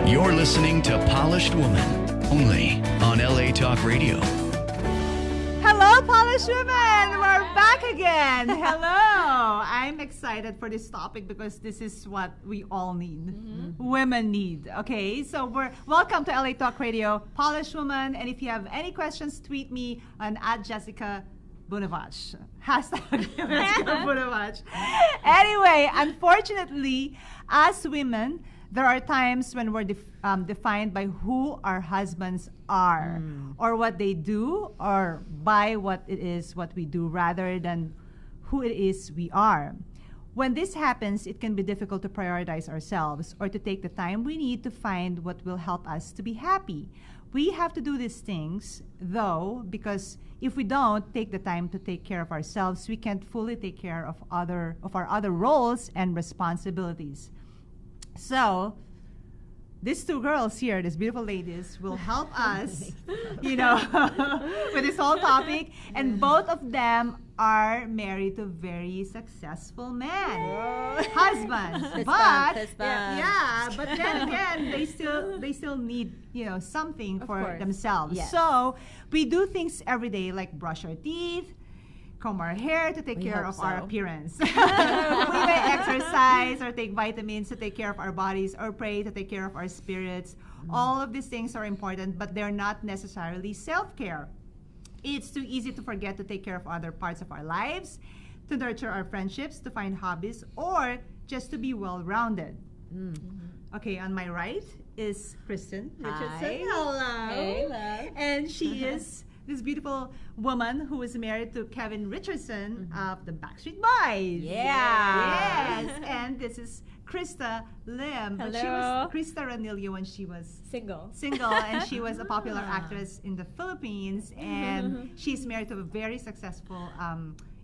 You're listening to Polished Woman, only on LA Talk Radio. Hello, Polished Women! We're back again. Hello. I'm excited for this topic because this is what we all need. Women need. Okay, so welcome to LA Talk Radio, Polished Woman. And if you have any questions, tweet me on @Jessica Bunevacz. Jessica Bunevacz. Anyway, unfortunately, as women, there are times when we're defined by who our husbands are or what they do or by what it is what we do rather than who it is we are. When this happens, it can be difficult to prioritize ourselves or to take the time we need to find what will help us to be happy. We have to do these things, though, because if we don't take the time to take care of ourselves, we can't fully take care of our other roles and responsibilities. So, these two girls here, these beautiful ladies, will help us, with this whole topic. And both of them are married to very successful men, husbands. But then again, they still need something for themselves. Yes. So we do things every day, like brush our teeth, comb our hair to take care of our appearance. We may exercise or take vitamins to take care of our bodies or pray to take care of our spirits. All of these things are important, but they're not necessarily self-care. It's too easy to forget to take care of other parts of our lives, to nurture our friendships, to find hobbies, or just to be well-rounded. Okay, on my right is Kristen Richardson. Hello. Hey, love. And she is this beautiful woman who is married to Kevin Richardson of the Backstreet Boys. Yeah. Yes. And this is Krista Lim. Hello. But she was Krista Ranillo when she was Single, and she was a popular actress in the Philippines. And she's married to a very successful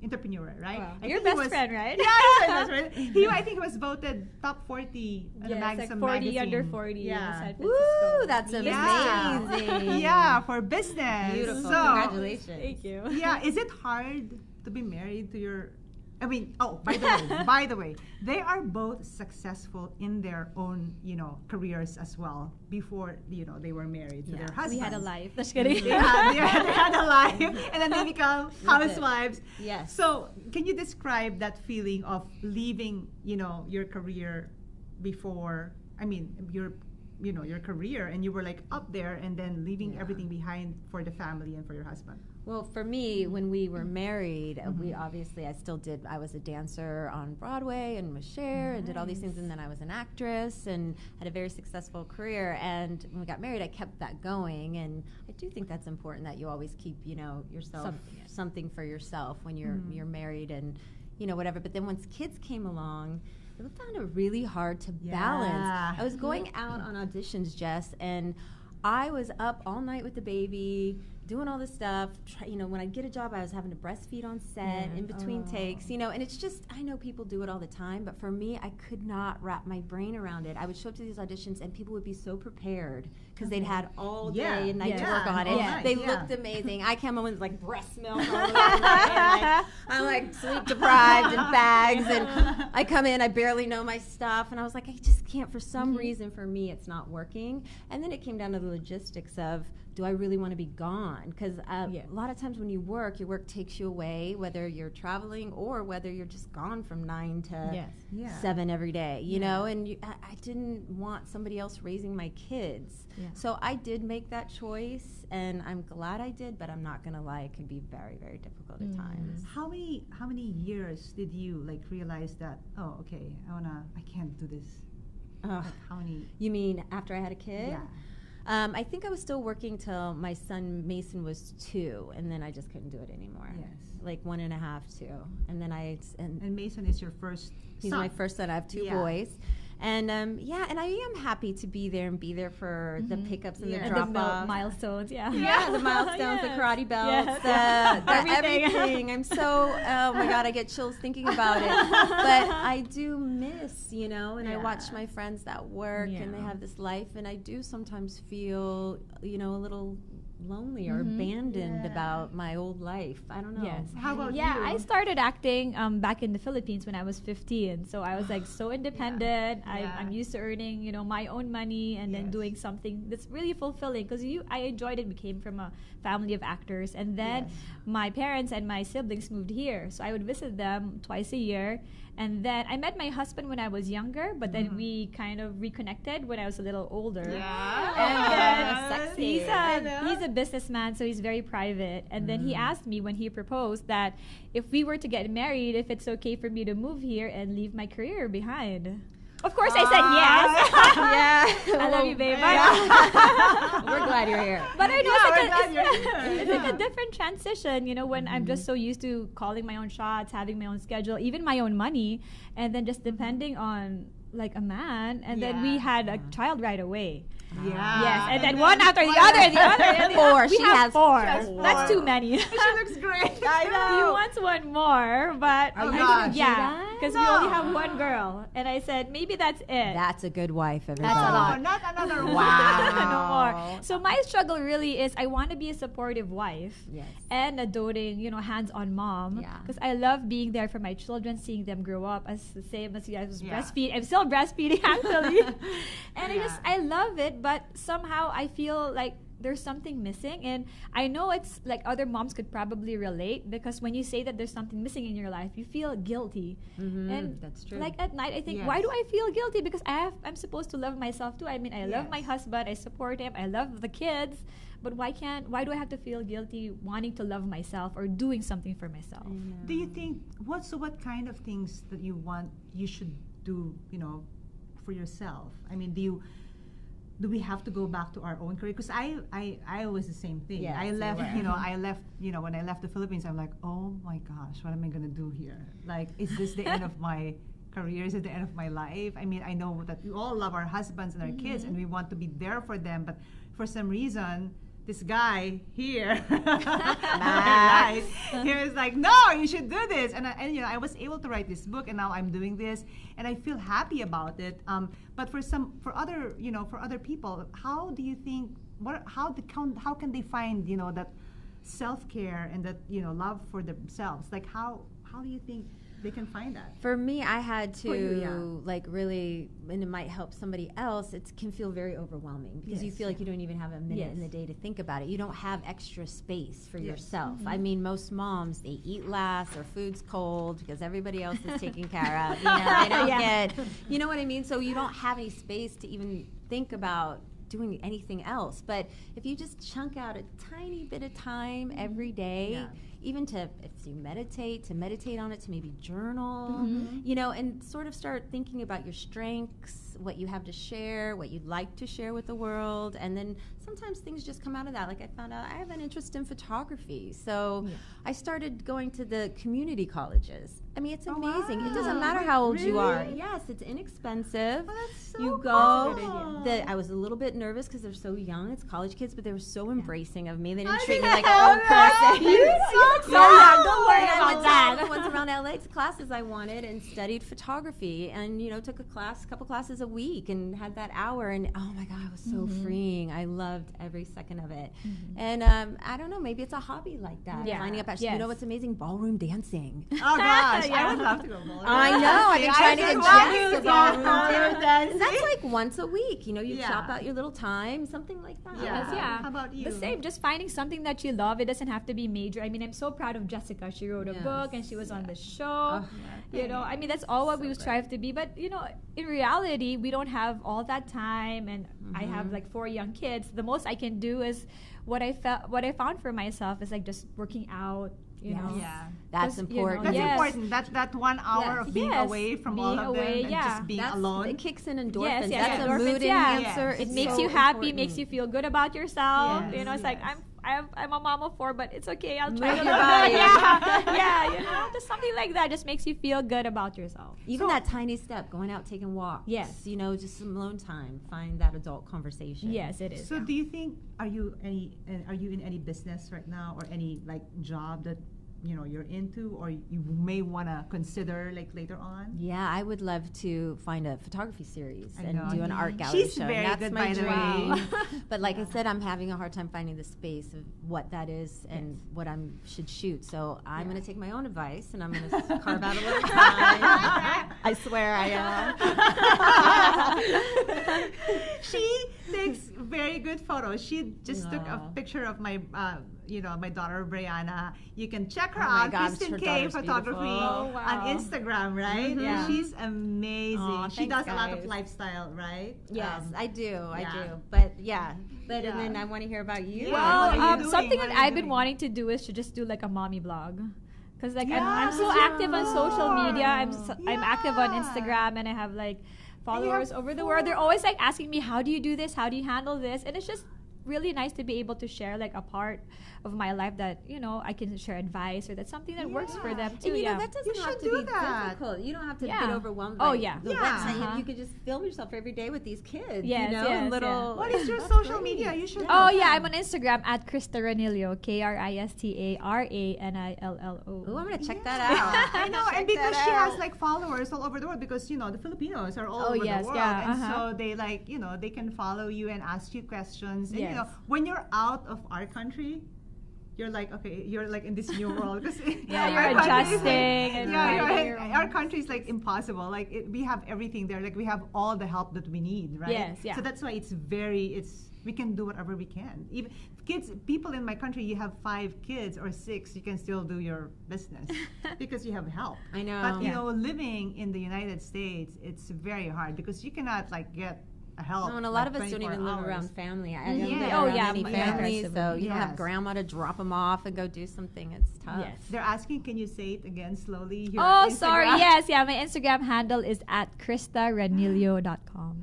entrepreneur, right? Wow. Your best friend, right? Yeah, he's my best friend. I think he was voted top 40 in the like 40 magazine. under 40 Yeah. in San Woo, Francisco. that's Yeah. amazing. Yeah, for business. Beautiful. So, Congratulations. Thank you. yeah, is it hard to be married to your by the way, they are both successful in their own, careers as well before, they were married to their husbands. We had a life. Just kidding. They had a life, and then they become housewives. Yes. So, can you describe that feeling of leaving, your career before? Your career, and you were like up there, and then leaving everything behind for the family and for your husband. Well, for me, when we were married, I was a dancer on Broadway and was Cher and did all these things, and then I was an actress and had a very successful career. And when we got married, I kept that going, and I do think that's important that you always keep, yourself something for yourself when you're married and whatever. But then once kids came along, I found it really hard to balance. I was going out on auditions, Jess, and I was up all night with the baby, doing all this stuff. When I'd get a job, I was having to breastfeed on set in between takes, and it's just, I know people do it all the time, but for me, I could not wrap my brain around it. I would show up to these auditions, and people would be so prepared because they'd had all day and night to work on it. They looked amazing. I came home with like breast milk all over my I'm like sleep deprived and bags, and I come in, I barely know my stuff, and I was like, I just can't, for some reason, for me, it's not working. And then it came down to the logistics of, do I really want to be gone? Because a lot of times when you work, your work takes you away, whether you're traveling or whether you're just gone from 9 to 7 every day, you know? And I didn't want somebody else raising my kids. So I did make that choice, and I'm glad I did, but I'm not going to lie, it could be very, very difficult at times. How many years did you realize that, I can't do this? How many? You mean after I had a kid? Yeah. I think I was still working till my son Mason was 2, and then I just couldn't do it anymore. Yes. Like 1.5, 2. And then and Mason is your first he's son. my first son. I have 2 boys. And and I am happy to be there and be there for the pickups and the And drop the off. milestones, yeah. Yeah, the milestones, the Yes. karate belts, Yes. everything. I'm so, oh my God, I get chills thinking about it. But I do miss, and I watch my friends that work and they have this life, and I do sometimes feel, a little lonely or abandoned about my old life. I don't know. Yes. How about you? I started acting back in the Philippines when I was 15. So I was like so independent. Yeah. I'm used to earning, my own money and then doing something that's really fulfilling because I enjoyed it. We came from a family of actors, and then my parents and my siblings moved here. So I would visit them twice a year. And then I met my husband when I was younger, but then we kind of reconnected when I was a little older. And then Sexy. he's a businessman, so he's very private. And then he asked me when he proposed that if we were to get married, if it's okay for me to move here and leave my career behind. Of course, I said yes. Yeah. I love you, babe. We're glad you're here. But I know we're it's like a different transition, when I'm just so used to calling my own shots, having my own schedule, even my own money, and then just depending on like a man, and then we had a child right away. Yeah. Yes, and then one after the other, and the other, and the Four. other. We She have has four. four. That's too many. She looks great. I He wants one more, but Are you gonna do yeah, that? because we only have one girl, and I said maybe that's it. That's a good wife, everybody. That's a lot. Oh, not another one. No more. So my struggle really is I want to be a supportive wife Yes. and a doting, hands-on mom. Yeah. Because I love being there for my children, seeing them grow up as the same as I was Yeah. breastfeeding. I'm still breastfeeding actually, and Yeah. I love it. But somehow I feel like there's something missing, and I know it's like other moms could probably relate because when you say that there's something missing in your life, you feel guilty. And That's true. like at night, I think, Yes. why do I feel guilty? Because I'm supposed to love myself too. I mean, I love my Yes. husband, I support him, I love the kids, but why do I have to feel guilty wanting to love myself or doing something for myself? Do you think what kind of things that you should do, for yourself? I mean, do we have to go back to our own career? Because I was the same thing. Yes, I you left, were. when I left the Philippines, I'm like, oh my gosh, what am I gonna do here? Like, is this the end of my career? Is it the end of my life? I mean, I know that we all love our husbands and our kids, and we want to be there for them, but for some reason, this guy here, he was like, no, you should do this. And I was able to write this book, and now I'm doing this, and I feel happy about it. But for other people, how do you think? How can they find that self-care and that love for themselves? Like how do you think they can find that? For me, I had For you, yeah. to really, and it might help somebody else. It can feel very overwhelming because you Yes, feel like you don't even have a minute Yes. in the day to think about it. You don't have extra space for Yes. yourself. I mean, most moms, they eat last, their food's cold because everybody else is taken care of. They don't get, you know what I mean? So you don't have any space to even think about doing anything else. But if you just chunk out a tiny bit of time every day, even if you meditate on it, to maybe journal, and sort of start thinking about your strengths, what you have to share, what you'd like to share with the world, and then sometimes things just come out of that. Like I found out I have an interest in photography, so I started going to the community colleges. I mean, it's amazing. It doesn't matter how old you are. Really? Yes, it's inexpensive. Oh, that's so You cool. go. That's a good idea. I was a little bit nervous because they're so young. It's college kids, but they were so embracing of me. They I didn't treat me know. like an old person. You look so young. Don't worry And I about went to that. all the ones around LA to classes I wanted and studied photography and took a couple classes a week and had that hour, and oh my God, it was so freeing. I loved every second of it. And I don't know, maybe it's a hobby like that. Yeah. Finding a passion. Yes. You know what's amazing? Ballroom dancing. Oh gosh, Yeah. I would love to go bowling. I know. I've been trying to get Jess to ballroom ballroom dance. And that's like once a week. You Yeah. chop out your little time, something like that. Yeah. Yeah. How about you? The same, just finding something that you love. It doesn't have to be major. I mean, I'm so proud of Jessica. She wrote a Yes. book and she was on the show. Oh, I mean, that's all what we strive to be. But, in reality, we don't have all that time. And I have like 4 young kids. The most I can do is what I found for myself is like just working out, you know. Yeah. That's 'Cause, important. That's Yes. important. That 1 hour Yes. of being Yes. away from Being all of away, them and yeah. just being alone. It kicks in endorphins. Yes, yes, That's a endorphins, mood yeah. enhancer. Yes. It It's makes so you happy, important. makes you feel good about yourself. Yes, It's like yes. I'm a mom of 4, but it's okay. I'll try Move to your look body. good. Yeah, just something like that just makes you feel good about yourself. Even that tiny step, going out taking walks. Yes. Just some alone time. Find that adult conversation. Yes, it is. So do you think, are you in any business right now, or any like job that you're into, or you may want to consider like later on? Yeah, I would love to find a photography series I and know. do an art gallery She's show. very That's good, my by the dream. way. But like I said, I'm having a hard time finding the space of what that is and what I should shoot. So I'm going to take my own advice and I'm going to carve out a little time. I swear I am. She takes very good photos. She just took a picture of my my daughter Brianna. You can check her Oh my out, gosh, Kristen her K daughter's Photography beautiful. Oh, wow. on Instagram, right? Mhm. Yeah. She's amazing. Aw, She thanks, does a lot of guys. lifestyle, right? Yes, I do. I yeah. do. But yeah. But Yeah. and then I want to hear about you. Yeah. Well, What are you doing? something What that are you I've been doing? wanting to do is to just do like a mommy blog. Because like Yeah, I'm so for active on social media. I'm active on Yeah. Instagram, and I have like followers over the world. They're always like asking me, how do you do this? How do you handle this? And it's just really nice to be able to share like a part of my life that I can share advice, or that's something that works for them too. And yeah. that doesn't You have should to do be that. difficult. You don't have to Yeah. get overwhelmed Oh, by yeah. the Yeah. website. Uh-huh. You could just film yourself every day with these kids. Yes, and yes, little. What is your That's social great. media? You should. Oh yeah, I'm on Instagram at Krista Ranillo, KristaRanillo. Oh, I'm gonna check Yeah. that out. I know, and Check because that she has out. like followers all over the world, because the Filipinos are all Oh, over yes, the world, yeah, and uh-huh. so they like they can follow you and ask you questions. And Yes. when you're out of our country, you're like, okay, you're like in this new world, because Yeah, you're our country is adjusting and finding your our country is like impossible. Like we have everything there. Like we have all the help that we need, right? Yes, yeah. So that's why we can do whatever we can. Even people in my country, you have 5 kids or 6, you can still do your business because you have help. I know. But living in the United States, it's very hard because you cannot like get a help. No, and a lot like, of us don't 24 even live hours. around family. I Yeah. don't live Oh, around yeah, any my family, parents so you don't have Yes. grandma to drop them off and go do something. It's tough. Yes. They're asking, can you say it again slowly? Your Oh, Instagram? sorry. Yes, yeah. My Instagram handle is at KristaRanillo.com.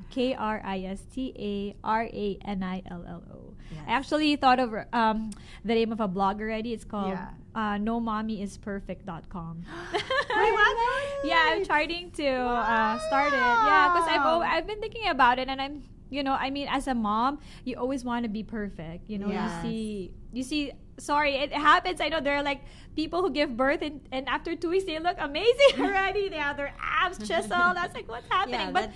KristaRanillo. Yes. I actually thought of the name of a blog already. It's called Yeah. NoMommyIsPerfect.com. Wait, what? Yeah, I'm trying to start it. Yeah, because I've been thinking about it, and I'm as a mom, you always want to be perfect. Yes. You see. Sorry, it happens. I know there are like people who give birth and after 2 weeks they look amazing already. They have their abs chiseled. That's like what's happening. Yeah, but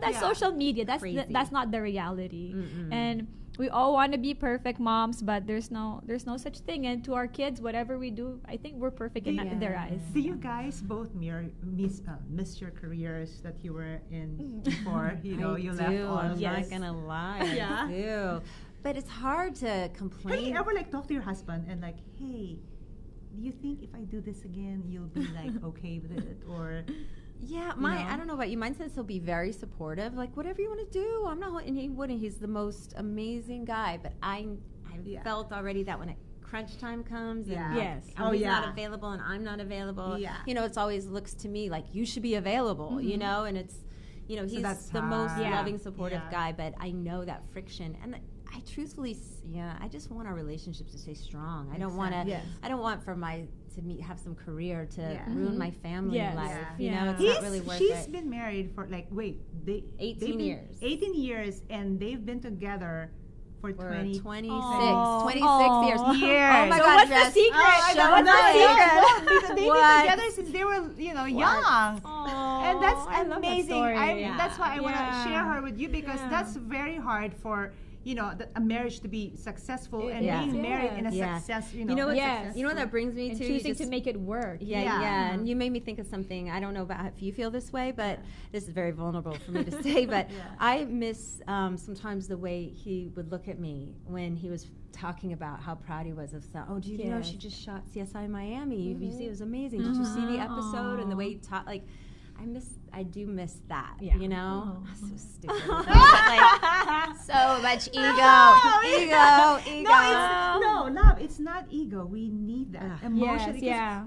that's yeah. social media. That's Crazy. that's not the reality. Mm-mm. And we all want to be perfect moms, but there's no such thing. And to our kids, whatever we do, I think we're perfect in their eyes. Do you guys both miss your careers that you were in before? You left all I'm of not us? gonna lie. Yeah. I do. But it's hard to Have complain. you ever like talk to your husband and like, hey, do you think if I do this again, you'll be like okay with it, or? Yeah, know? I don't know about you. Mine says he'll be very supportive. Like whatever you want to do, I'm not. And he wouldn't. He's the most amazing guy. But I Yeah. felt already that when crunch time comes, and Yeah. Yes. and Oh, he's yeah. not available and I'm not available. Yeah. It's always looks to me like you should be available. And it's he's that's the most hard. Yeah. loving, supportive Yeah. guy. But I know that friction, and I truthfully, I just want our relationships to stay strong. I don't want to. Yes. I don't want have some career to Yeah. ruin my family Yes. life. Yeah. It's Yeah. not really worth She's it. been married for like 18 years. 18 years, and they've been together for For 20 26 Aw. 26 Aw. years. years. Oh my So God, what's the Jess. secret? I So don't what's know. the secret? They've been What? together since they were, young. And that's I love that amazing. story. That's why I want Yeah. to share her with you, because Yeah. that's very hard for a marriage to be successful, and is, being married in a Yeah. success. You know what? Yes. You know what that brings me And to? You choosing just- to make it work. Yeah, Yeah. yeah, and you made me think of something. I don't know about if you feel this way, but this is very vulnerable for me to say. But I miss sometimes the way he would look at me when he was talking about how proud he was of stuff. Oh, do you know Yes. she just shot CSI Miami? You see, it was amazing. Did you see the episode and the way he taught? Like, I do miss that. Yeah. So stupid. Like, so much ego, No, ego. No, love. It's not ego. We need that emotion. Yes, yeah.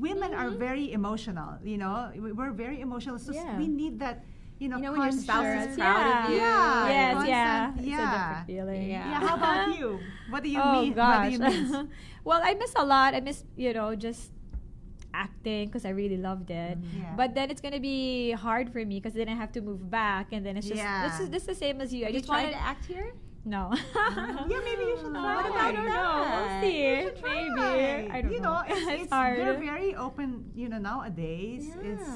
Women are very emotional. We're very emotional. So Yeah. we need that. you know, when your spouse is constant- proud of you. Yeah. Yes, constant- yeah. It's a Yeah. different feeling. Yeah. How about you? What do you Oh mean? gosh. What do you miss? Well, I miss a lot. I miss, just acting because I really loved it. Yeah. But then it's gonna be hard for me because then I have to move back, and then it's just Yeah. this is the same as you. I You just tried wanted to act here? no. Yeah, maybe you should try. What about it. I don't know. We'll that? see. You should try. Maybe. I don't you know. It's hard. they're very open, nowadays. It's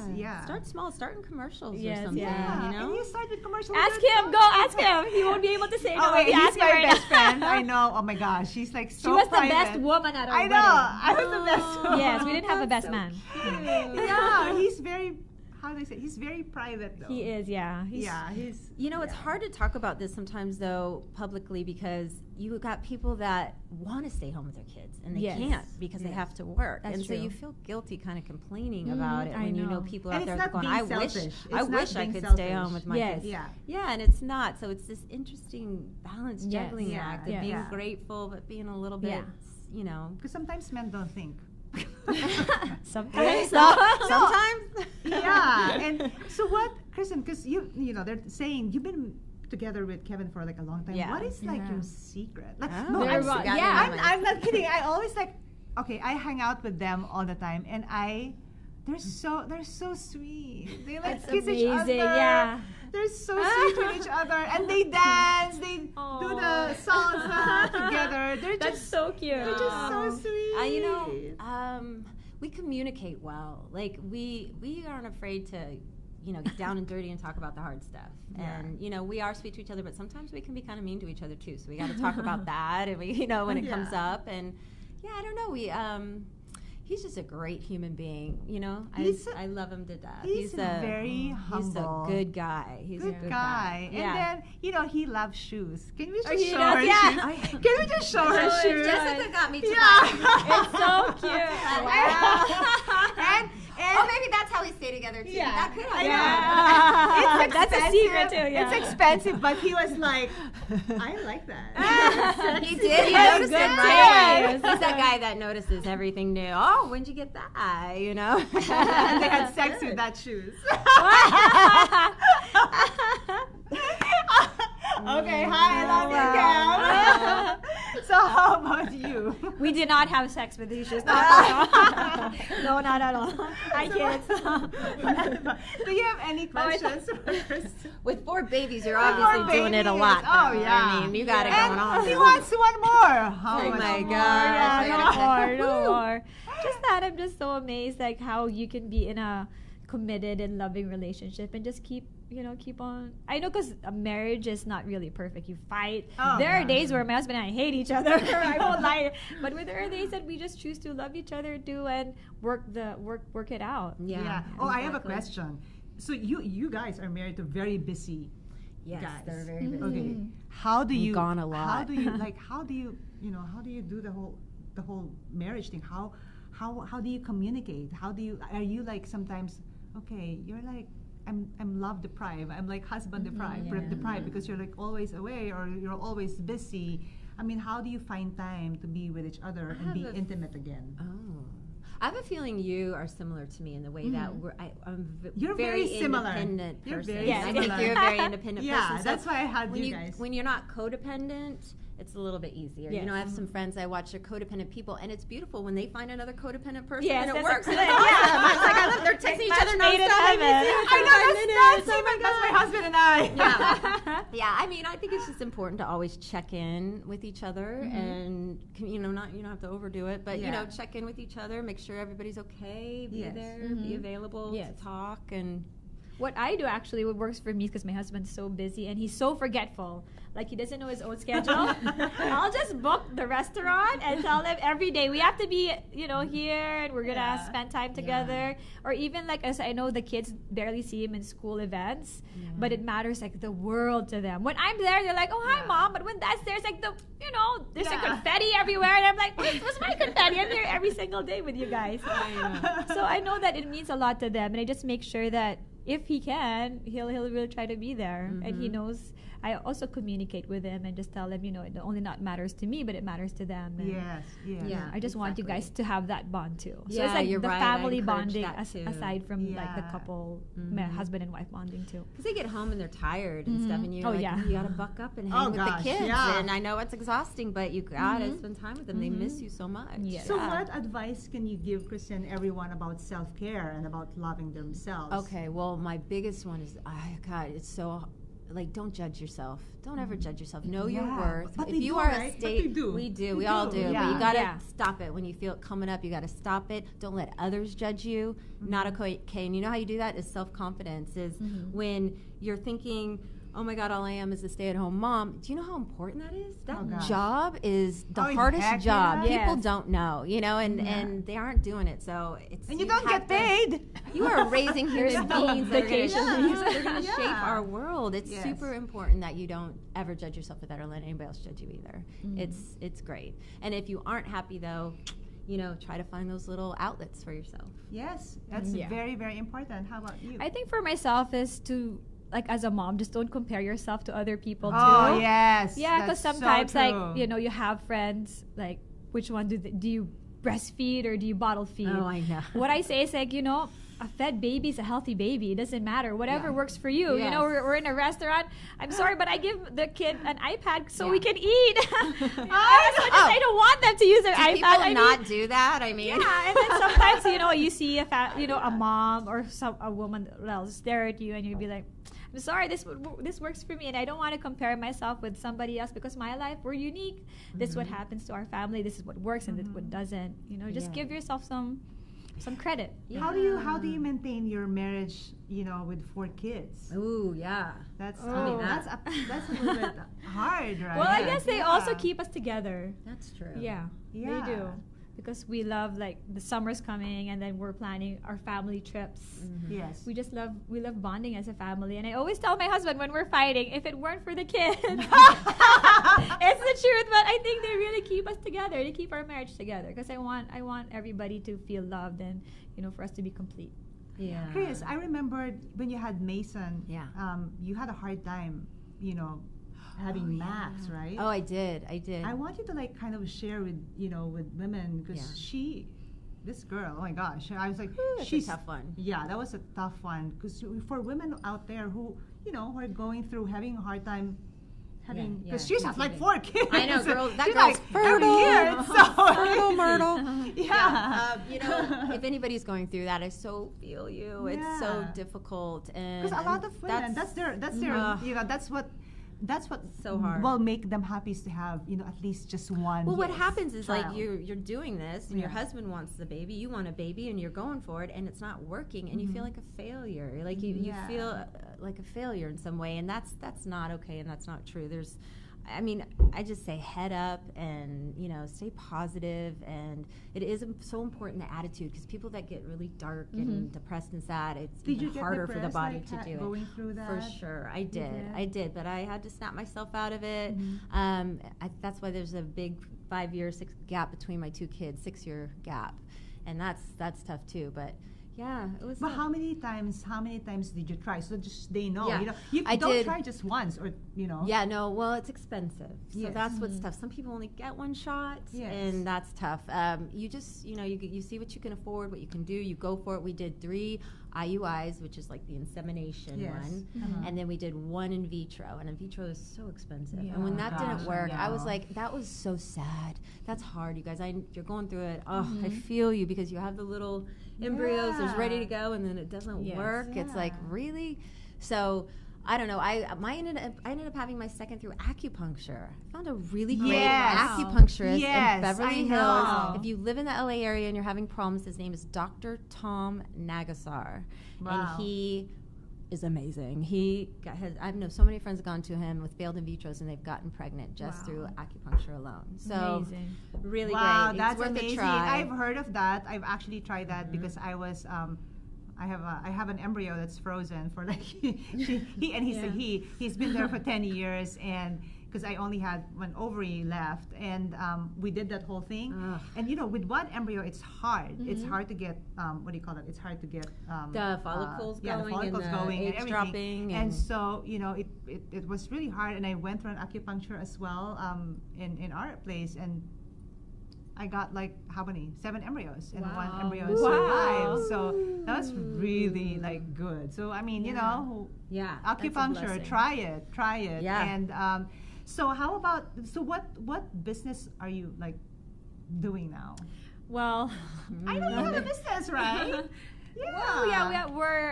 Start small. Start in commercials Yes, or something. yeah. And You you know. start with commercial. Ask him. Go ask him. He won't be able to say no. Oh wait, if you he's ask him my right best now. friend. I know. Oh my gosh, she's like so She was the private. best woman at our I wedding. know. I was the best. Woman. Yes, we didn't have a best so man. Yeah, he's very. How do they say? He's very private though. He is, yeah. He's. You know, it's hard to talk about this sometimes, though, publicly, because you got people that want to stay home with their kids and they Yes. can't because they Yes. have to work, That's and so true. you feel guilty kind of complaining about it I when you know know. people And out it's there not going, being "I wish, selfish. I It's not wish I being could stay selfish. home with my Yes. kids." Yeah. Yeah, and it's not. So it's this interesting balance Yes. juggling Yeah, act of yeah. being Yeah. grateful but being a little bit, Yeah. you know. Because sometimes men don't think. Sometimes. Sometimes. Yeah. And so what, Kristen? Because they're saying you've been together with Kevin for like a long time. Yeah. What is like Yeah. your secret? Like, Oh, no, Very I'm, well. yeah. I'm not kidding. I always like. Okay, I hang out with them all the time, and they're so sweet. They like That's kiss each other. amazing, yeah. They're so sweet with each other, and they dance. They do the salsa together. They're That's just so cute. they're just so sweet. We communicate well. Like we aren't afraid to, get down and dirty and talk about the hard stuff. Yeah. And we are sweet to each other, but sometimes we can be kind of mean to each other too. So we got to talk about that, and when it comes Yeah. up. And I don't know. He's just a great human being. I love him to death. He's very He's a humble. good guy. He's a Good good guy. Yeah. And then, he loves shoes. Can we just he show does, her yeah. shoes? Can we just show her Oh, shoes? Jessica got me to Yeah. It's so cute. and Oh, maybe that's how we stay together too. Yeah. That could I happen. know. Yeah. It's That's a expensive. secret too, yeah. It's expensive, but he was like, I like that. He did. He Yes, noticed good it right away. taste. He's that guy that notices everything new. Oh, when'd you get that? And they had sex with that shoes. Okay, hi, I love you, Cam. So how about you? We did not have sex with these shoes. No, not at all. I can't. Do you have any questions? With 4 babies, you're With obviously 4 doing it a babies. lot. Oh, though. yeah. I mean, you got it And going on. he wants one more. How Oh much my more? gosh. Yeah, no more. Just that I'm just so amazed, like how you can be in a committed and loving relationship and just keep on. I know because a marriage is not really perfect. You fight. Oh, there are yeah. days where my husband and I hate each other. I won't lie. But there are days that we just choose to love each other too and work it out. Yeah. Oh, I have a question. So you guys are married to very busy Yes, guys. they're very busy. Okay. How do you gone a lot. How do you do the whole marriage thing? How do you communicate? Are you like sometimes you're like I'm love deprived. I'm like husband deprived, deprived because you're like always away or you're always busy. I mean, how do you find time to be with each other and be intimate again? Oh. I have a feeling you are similar to me in the way that You're very very similar. independent You're person. very I think similar. you're a very independent Yeah, person. So that's why I had when you guys. When you're not codependent, it's a little bit easier. Yes. I have some friends I watch, they're codependent people, and it's beautiful when they find another codependent person Yes, and it that's works. a And good- it's awesome. yeah. It's like I love they're texting each other Match made in nonstop. heaven. I know that's my husband and I. Yeah, I mean, I think it's just important to always check in with each other, and you don't have to overdo it, but Yeah. check in with each other, make sure everybody's okay, be Yes. there, be available Yes. to talk, and What I do actually, what works for me is because my husband's so busy and he's so forgetful. Like he doesn't know his own schedule. I'll just book the restaurant and tell him every day we have to be, here and we're gonna spend time together. Or even like as I know the kids barely see him in school events, but it matters like the world to them. When I'm there, they're like, "Oh hi, mom," but when that's there, it's like there's like confetti everywhere, and I'm like, "Where's my confetti? I'm here every single day with you guys." So I know that it means a lot to them, and I just make sure that if he can, he'll really try to be there. And he knows. I also communicate with him and just tell him, it only not matters to me, but it matters to them. And Yes. Yeah. I just want you guys to have that bond too. So Yeah, it's like you're the right. I family encourage bonding that too. aside from like the Yeah. couple, husband and wife bonding too. Because they get home and they're tired and stuff, and you yeah. you gotta buck up and Oh, hang with gosh, the kids. yeah. And I know it's exhausting, but you gotta spend time with them. They miss you so much. Yeah. So what advice can you give, Christian, everyone about self-care and about loving themselves? Okay, well, my biggest one is, God, it's so, like, don't judge yourself. Don't ever judge yourself. Know your Yeah, worth. but If they you do, are right? a But state, they do. we do, They we all do. do. Yeah. But you gotta Yeah. stop it when you feel it coming up. You gotta stop it. Don't let others judge you. Not okay. And you know how you do that is self-confidence. Is when you're thinking, oh my God, all I am is a stay-at-home mom. Do you know how important that is? That Oh, gosh. job is the Oh, hardest heck job. yeah. People Yes. don't know, and they aren't doing it. So it's And you don't have get paid. You are raising human beings that are going to Yeah. shape our world. It's Yes. super important that you don't ever judge yourself for that or let anybody else judge you either. It's great. And if you aren't happy though, try to find those little outlets for yourself. Yes, that's Yeah. very, very important. How about you? I think for myself is to, like, as a mom, just don't compare yourself to other people Oh, too. yes. Yeah, because that's so sometimes, like, true. you have friends, like, which one do you breastfeed or do you bottle feed? Oh, I know. What I say is, like, a fed baby is a healthy baby. It doesn't matter. Whatever works for you. Yes. We're in a restaurant. I'm sorry, but I give the kid an iPad so Yeah. we can eat. I don't want them to use their Do iPad. people I mean, not do that? I mean, yeah, and then sometimes you see a mom or a woman will stare at you, and you'll be like, "I'm sorry, this works for me, and I don't want to compare myself with somebody else because my life, we're unique. This is what happens to our family. This is what works, and this is what doesn't. Just give yourself some credit. How do you maintain your marriage, with 4 kids? Ooh, yeah. That's Oh. that's a little bit hard, right? Well, I guess they also Yeah. keep us together. That's true. Yeah, Yeah. they do. Because we love, like, the summer's coming and then we're planning our family trips. Yes. We love bonding as a family. And I always tell my husband when we're fighting, if it weren't for the kids, it's the truth. But I think they really keep us together. They keep our marriage together because I want everybody to feel loved and, for us to be complete. Yeah. Chris, I remembered when you had Mason. Yeah. You had a hard time, having Max, right? Oh, I did. I want you to kind of share with with women because this girl, oh my gosh, I was like, That's she's a tough one. Yeah, that was a tough one because for women out there who who are going through having a hard time having because she's has like 4 kids. I know, girl. That She's girl's like every year. It's so Myrtle. yeah. If anybody's going through that, I so feel you. It's so Yeah. difficult, and Because a lot of women, that's their that's what So hard. will make them happy is to have at least just one. Well, what happens is like child. you're doing this, and your Yeah. husband wants the baby, you want a baby, and you're going for it, and it's not working, and you feel like a failure. Like you Yeah. feel like a failure in some way, and that's not okay, and that's not true. I just say head up and stay positive, and it is so important, the attitude, because people that get really dark and depressed and sad, it's Did you even get harder for the depressed, body like, to do it. going through that? For sure, I did, but I had to snap myself out of it. That's why there's a big 5-year gap between my 2 kids, 6-year gap, and that's tough too. But yeah, it was. But how many times did you try? So just they know. Yeah. You I don't did. try just once or Yeah, no, well, it's expensive. So Yes. that's what's tough. Some people only get 1 shot, Yes. and that's tough. You just, you see what you can afford, what you can do, you go for it. We did 3 IUIs, which is like the insemination Yes. one, Mhm. and then we did 1 in vitro, and in vitro is so expensive. Yeah. And when that Gosh, didn't work, I was yeah. like, that was so sad. That's hard, you guys. You're going through it. Oh, I feel you, because you have the little embryos, there's ready to go, and then it doesn't Yes. work. It's like, Yeah. really? So I don't know. I ended up having my second through acupuncture. I found a really great Yes. acupuncturist Yes, in Beverly I Hills. know. If you live in the LA area and you're having problems, his name is Dr. Tom Nagasar, Wow. and he is amazing. I know so many friends have gone to him with failed in vitros, and they've gotten pregnant just Wow. through acupuncture alone. So Amazing. really Wow, great. that's It's worth amazing. a try. I've heard of that. I've actually tried that because I was I have an embryo that's frozen for like he's been there for 10 years, and because I only had one ovary left, and we did that whole thing. Ugh. And with one embryo, it's hard. It's hard to get what do you call it? It's hard to get The follicles the going follicles and the going and eggs everything. dropping. And so it was really hard. And I went through an acupuncture as well in our place, and I got like how many? 7 embryos, and one embryo survived. So that was really like good. So I mean, yeah, acupuncture, try it. Yeah. And so how about what business are you like doing now? Well, I know you have a business, right? well, yeah,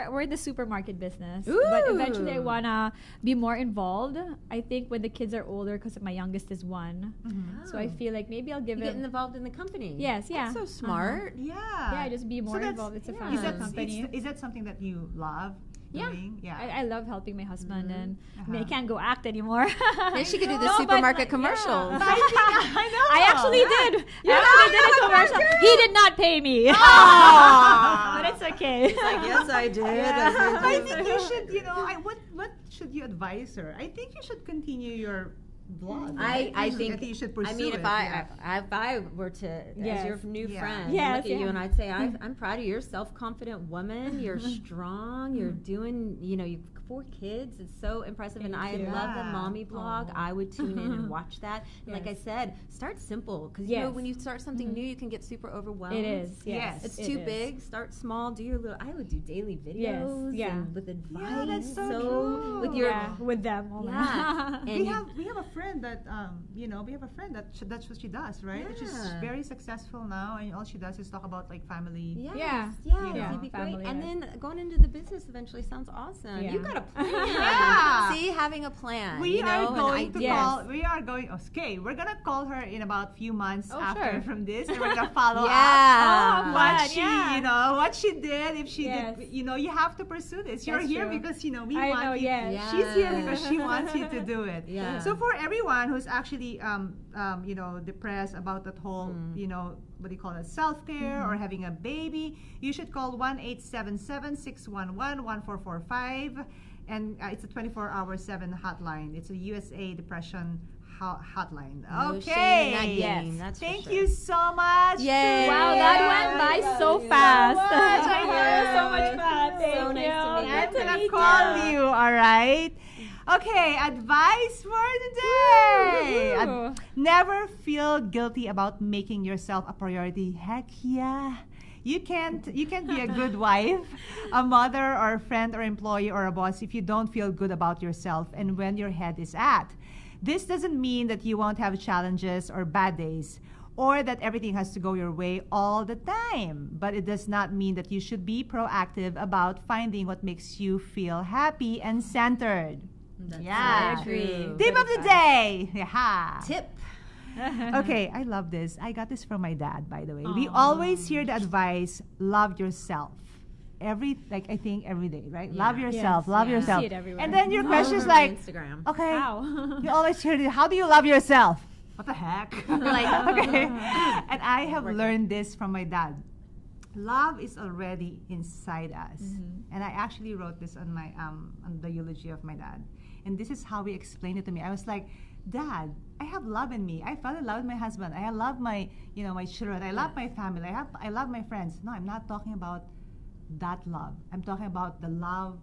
we're the supermarket business, Ooh. but eventually I wanna be more involved. I think when the kids are older, because my youngest is 1, so I feel like maybe I'll give Getting it. involved in the company. Yes, yeah. That's so smart. Yeah. Yeah, just be more involved. It's a family company. Is that something that you love doing? Yeah. I love helping my husband, and I mean I can't go act anymore. Maybe she could do the No, but- supermarket commercials. I know. I actually did. I actually did a commercial. He did not pay me. But it's okay. Yes, I did. I think you should, what should you advise her? I think you should continue your blog. I think you should pursue I mean, it. if I were to, as your new friend, Yes, look at you yeah. and I'd say, I'm proud of you. You're a self-confident woman. You're strong. You're doing, you've 4 kids. It's so impressive. And I you. love the Yeah. mommy blog. I would tune in and watch that. And like I said, start simple. Because, when you start something new, you can get super overwhelmed. It is. Yes. Yes. It's too big. Start small. Do your little. I would do daily videos. yeah. And with advice. Yeah, that's so true. with your. Yeah, with them. Oh, Yeah. And we have a friend that that's what she does, right? She's Yeah. very successful now, and all she does is talk about like family. Yes, Yeah. yeah, you'd be great. Family And life. then going into the business eventually sounds awesome. Yeah. You've got a plan. Yeah. See, having a plan. We are going to call. Yes. We are going. Okay, we're gonna call her in about few months after sure. from this, and we're gonna follow up. Yeah. What fun, she, yeah. what she did, if she Yes. did, you have to pursue this. You're That's here true. because we I want know, you. yes. She's here because she wants you to do it. Yeah. So for everyone who's actually, depressed about that whole, what do you call it, self-care or having a baby, you should call 1-877-611-1445, and it's a 24/7 hotline. It's a USA Depression hotline. No Okay. shame in that game, Yes. that's for Thank sure. you so much. Yay. Wow, Yeah. that went by so fast. much. I know, so much fun. Thank So nice you. to meet you. I'm Nice to gonna meet call you, all right? Okay, advice for today. Woohoo. Never feel guilty about making yourself a priority. Heck yeah. You can't be a good wife, a mother, or a friend, or employee, or a boss if you don't feel good about yourself and when your head is at. This doesn't mean that you won't have challenges or bad days, or that everything has to go your way all the time. But it does not mean that you should be proactive about finding what makes you feel happy and centered. I agree. Tip of the day. Yeah. Tip. Okay, I love this. I got this from my dad, by the way. We always hear the advice, love yourself. I think every day, right? Yeah. Love yourself, Yes, love yeah. yourself. See it everywhere. And then your All question is over my like, Instagram. okay, How? you always hear this, how do you love yourself? What the heck? Like, okay. And I have learned this from my dad. Love is already inside us. And I actually wrote this on my on the eulogy of my dad. And this is how he explained it to me. I was like, Dad, I have love in me. I fell in love with my husband. I love my, my children. I love my family. I love my friends. No, I'm not talking about that love. I'm talking about the love,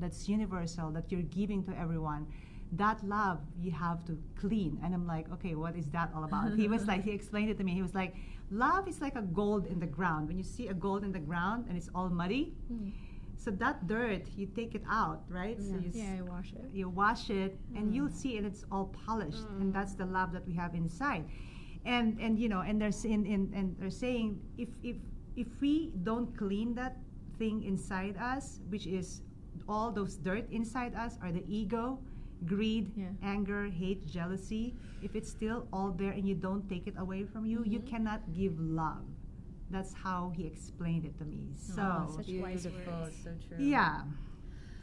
that's universal, that you're giving to everyone. That love you have to clean. And I'm like, okay, what is that all about? He explained it to me. He was like, love is like a gold in the ground. When you see a gold in the ground and it's all muddy, so that dirt, you take it out, right? So Yeah, I wash it. you wash it and you'll see it, it's all polished. And that's the love that we have inside. And they're saying if we don't clean that thing inside us, which is all those dirt inside us, are the ego, greed, anger, hate, jealousy. If it's still all there and you don't take it away from you, you cannot give love. That's how he explained it to me. So such wise Beautiful. words. It's so true. yeah.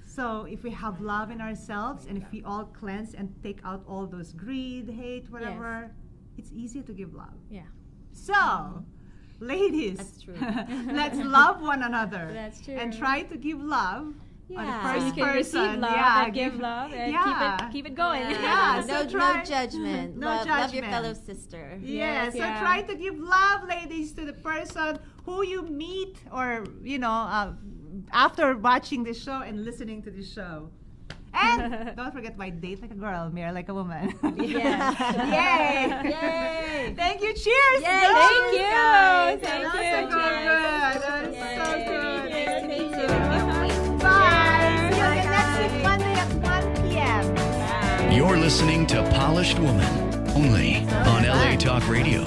So if we have love in ourselves and if we all cleanse and take out all those greed, hate, whatever, it's easier to give love. Yeah. So, ladies, That's true. let's love one another. That's true. And try to give love on the Yeah. first So you can person. receive love Yeah, and give love and yeah. keep it going. Yeah, no, so try- no judgment. No Love your judgment. fellow sister. Yeah, Yes, so yeah. try to give love, ladies, to the person who you meet or, after watching this show and listening to this show. And don't forget my date like a girl, marry like a woman. Yes. Yay! Yay! Thank you. Cheers! Yay, girls. Thank you. guys. Thank That you. was so good. That was Yay. so good. Nice to meet you. Bye. See you Bye, next week, guys. Monday at 1 p.m. You're listening to Polished Woman, only on LA Talk Radio.